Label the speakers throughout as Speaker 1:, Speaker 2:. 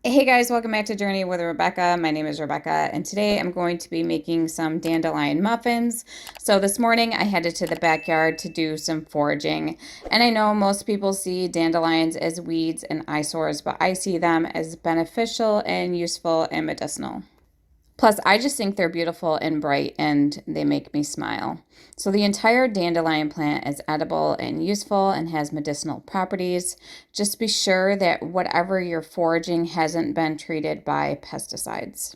Speaker 1: Hey guys, welcome back to Journey with Rebecca. My name is Rebecca, and today I'm going to be making some dandelion muffins. So this morning I headed to the backyard to do some foraging, and I know most people see dandelions as weeds and eyesores, but I see them as beneficial and useful and medicinal. Plus, I just think they're beautiful and bright and they make me smile. So, the entire dandelion plant is edible and useful and has medicinal properties. Just be sure that whatever you're foraging hasn't been treated by pesticides.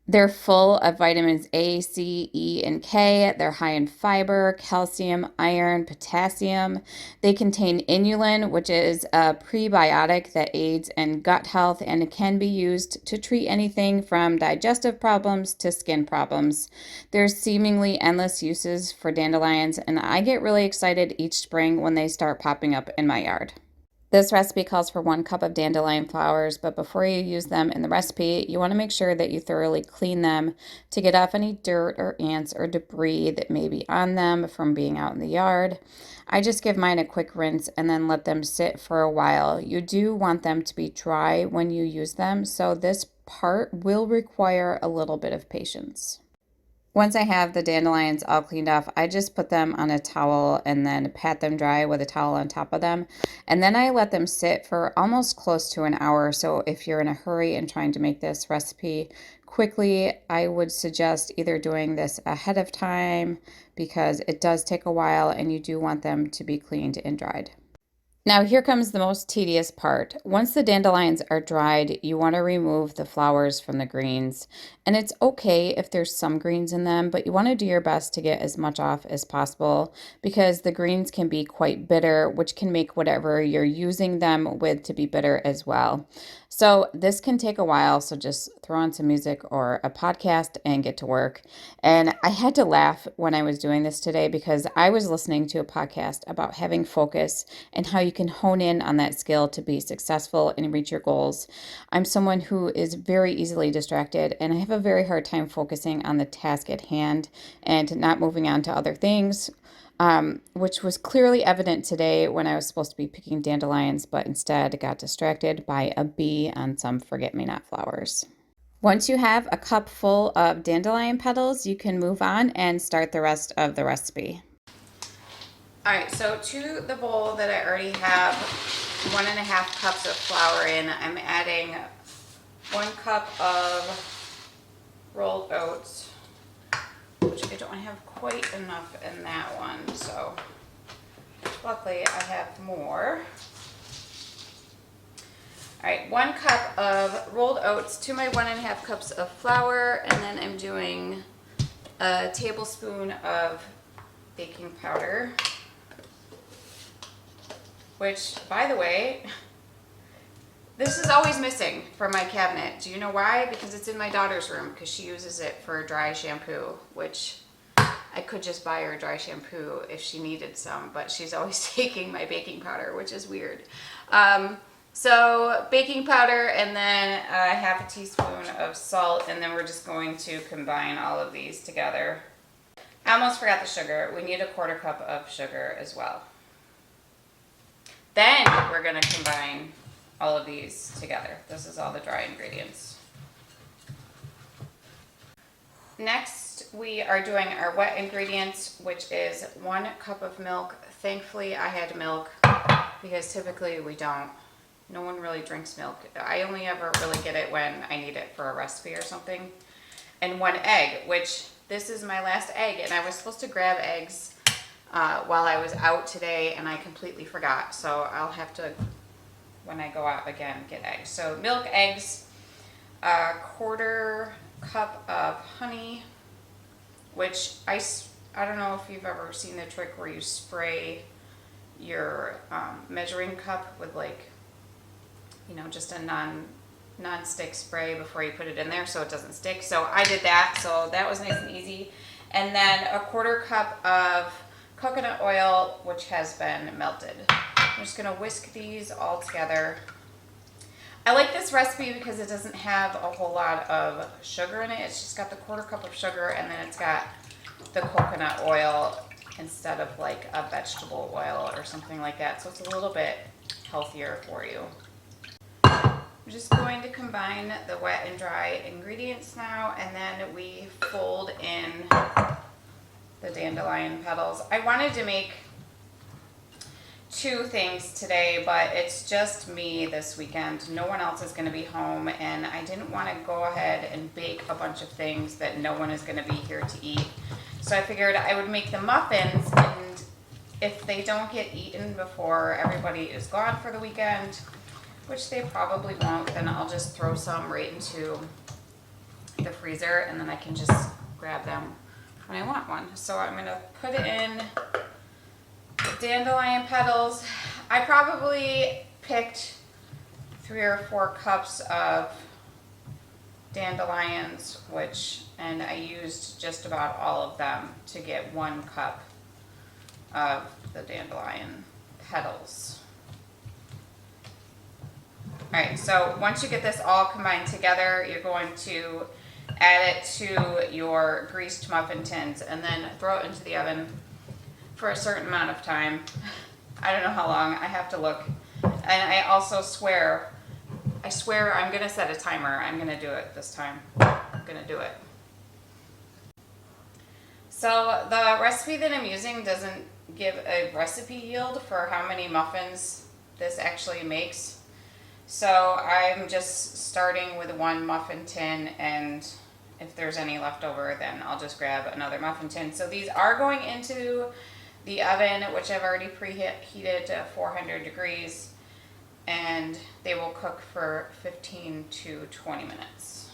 Speaker 1: They're full of vitamins A, C, E, and K. They're high in fiber, calcium, iron, potassium. They contain inulin, which is a prebiotic that aids in gut health and it can be used to treat anything from digestive problems to skin problems. There's seemingly endless uses for dandelions, and I get really excited each spring when they start popping up in my yard. This recipe calls for 1 cup of dandelion flowers, but before you use them in the recipe, you want to make sure that you thoroughly clean them to get off any dirt or ants or debris that may be on them from being out in the yard. I just give mine a quick rinse and then let them sit for a while. You do want them to be dry when you use them, so this part will require a little bit of patience. Once I have the dandelions all cleaned off, I just put them on a towel and then pat them dry with a towel on top of them. And then I let them sit for almost close to an hour. So if you're in a hurry and trying to make this recipe quickly, I would suggest either doing this ahead of time because it does take a while and you do want them to be cleaned and dried. Now, here comes the most tedious part. Once the dandelions are dried, you want to remove the flowers from the greens. And it's okay if there's some greens in them, but you want to do your best to get as much off as possible because the greens can be quite bitter, which can make whatever you're using them with to be bitter as well. So, this can take a while, so just throw on some music or a podcast and get to work. And I had to laugh when I was doing this today because I was listening to a podcast about having focus and how you can hone in on that skill to be successful and reach your goals. I'm someone who is very easily distracted and I have a very hard time focusing on the task at hand and not moving on to other things. Which was clearly evident today when I was supposed to be picking dandelions, but instead got distracted by a bee on some forget-me-not flowers. Once you have a cup full of dandelion petals, you can move on and start the rest of the recipe. All right, so to the bowl that I already have 1.5 cups of flour in, I'm adding 1 cup of rolled oats, which I don't have quite enough in that one, so luckily I have more. All right, 1 cup of rolled oats to my 1.5 cups of flour, and then I'm doing a tablespoon of baking powder, which, by the way, this is always missing from my cabinet. Do you know why? Because it's in my daughter's room because she uses it for dry shampoo, which I could just buy her dry shampoo if she needed some, but she's always taking my baking powder, which is weird. So baking powder and then a half a teaspoon of salt, and then we're just going to combine all of these together. I almost forgot the sugar. We need a 1/4 cup of sugar as well. Then we're going to combine all of these together. This is all the dry ingredients. Next, we are doing our wet ingredients, which is 1 cup of milk. Thankfully, I had milk because typically we don't. No one really drinks milk. I only ever really get it when I need it for a recipe or something. And 1 egg, which this is my last egg, and I was supposed to grab eggs while I was out today, and I completely forgot. So I'll have to, when I go out again, get eggs. So milk, eggs, a 1/4 cup of honey, which I don't know if you've ever seen the trick where you spray your measuring cup with just a non-stick spray before you put it in there so it doesn't stick. So I did that, so that was nice and easy. And then a 1/4 cup of coconut oil, which has been melted. I'm just gonna whisk these all together. I like this recipe because it doesn't have a whole lot of sugar in it. It's just got the 1/4 cup of sugar, and then it's got the coconut oil instead of like a vegetable oil or something like that. So it's a little bit healthier for you. I'm just going to combine the wet and dry ingredients now, and then we fold in the dandelion petals. I wanted to make 2 things today, but it's just me this weekend. No one else is going to be home, and I didn't want to go ahead and bake a bunch of things that no one is going to be here to eat. So I figured I would make the muffins, and if they don't get eaten before everybody is gone for the weekend, which they probably won't, then I'll just throw some right into the freezer, and then I can just grab them when I want one. So I'm going to put it in the dandelion petals. I probably picked 3 or 4 cups of dandelions, and I used just about all of them to get 1 cup of the dandelion petals. Alright, so once you get this all combined together, you're going to add it to your greased muffin tins and then throw it into the oven for a certain amount of time. I don't know how long, I have to look. And I also swear I'm gonna set a timer. I'm gonna do it this time. I'm gonna do it. So the recipe that I'm using doesn't give a recipe yield for how many muffins this actually makes. So I'm just starting with 1 muffin tin, and if there's any left over, then I'll just grab another muffin tin. So these are going into the oven, which I've already preheated to 400 degrees, and they will cook for 15 to 20 minutes.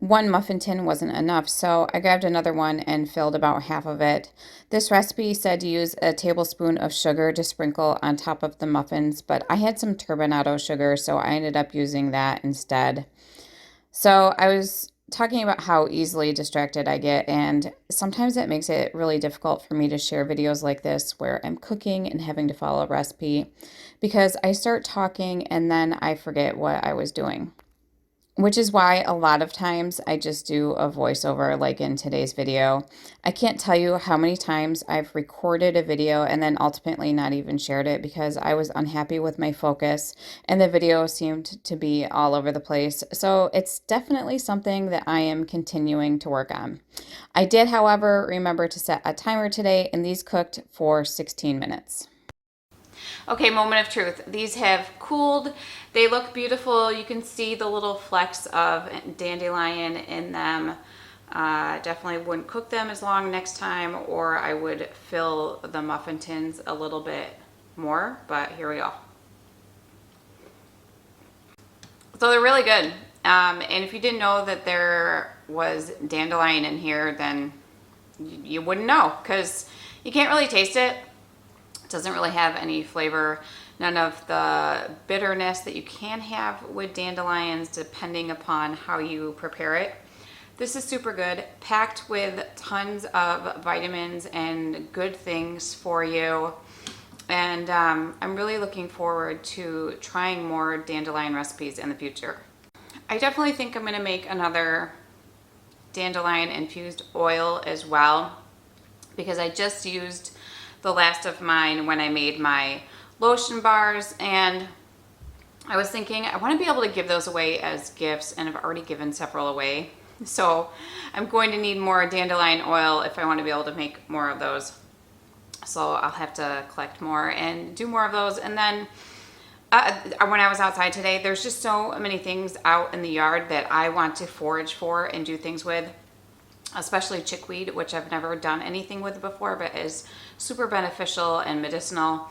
Speaker 1: 1 muffin tin wasn't enough, so I grabbed another one and filled about half of it. This recipe said to use a tablespoon of sugar to sprinkle on top of the muffins, but I had some turbinado sugar, so I ended up using that instead. So I was talking about how easily distracted I get, and sometimes it makes it really difficult for me to share videos like this where I'm cooking and having to follow a recipe, because I start talking and then I forget what I was doing. Which is why a lot of times I just do a voiceover like in today's video. I can't tell you how many times I've recorded a video and then ultimately not even shared it because I was unhappy with my focus and the video seemed to be all over the place. So it's definitely something that I am continuing to work on. I did, however, remember to set a timer today, and these cooked for 16 minutes. Okay, moment of truth. These have cooled. They look beautiful. You can see the little flecks of dandelion in them. Definitely wouldn't cook them as long next time, or I would fill the muffin tins a little bit more, but here we go. So they're really good. And if you didn't know that there was dandelion in here, then you wouldn't know, because you can't really taste it. Doesn't really have any flavor, none of the bitterness that you can have with dandelions depending upon how you prepare it. This is super good, packed with tons of vitamins and good things for you. And I'm really looking forward to trying more dandelion recipes in the future. I definitely think I'm gonna make another dandelion infused oil as well, because I just used the last of mine when I made my lotion bars, and I was thinking I want to be able to give those away as gifts, and I've already given several away. So I'm going to need more dandelion oil if I want to be able to make more of those. So I'll have to collect more and do more of those. And then when I was outside today, there's just so many things out in the yard that I want to forage for and do things with. Especially chickweed, which I've never done anything with before, but is super beneficial and medicinal.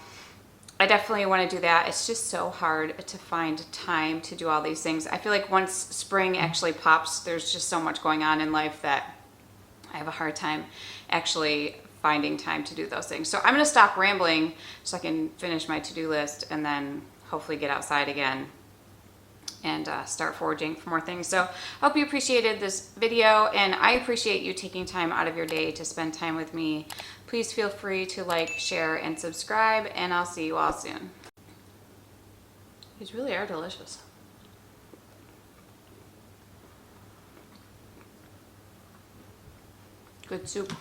Speaker 1: I definitely want to do that. It's just so hard to find time to do all these things. I feel like once spring actually pops, there's just so much going on in life that I have a hard time actually finding time to do those things. So I'm going to stop rambling so I can finish my to-do list and then hopefully get outside again and start foraging for more things. So I hope you appreciated this video, and I appreciate you taking time out of your day to spend time with me. Please feel free to like, share, and subscribe, and I'll see you all soon. These really are delicious. Good soup.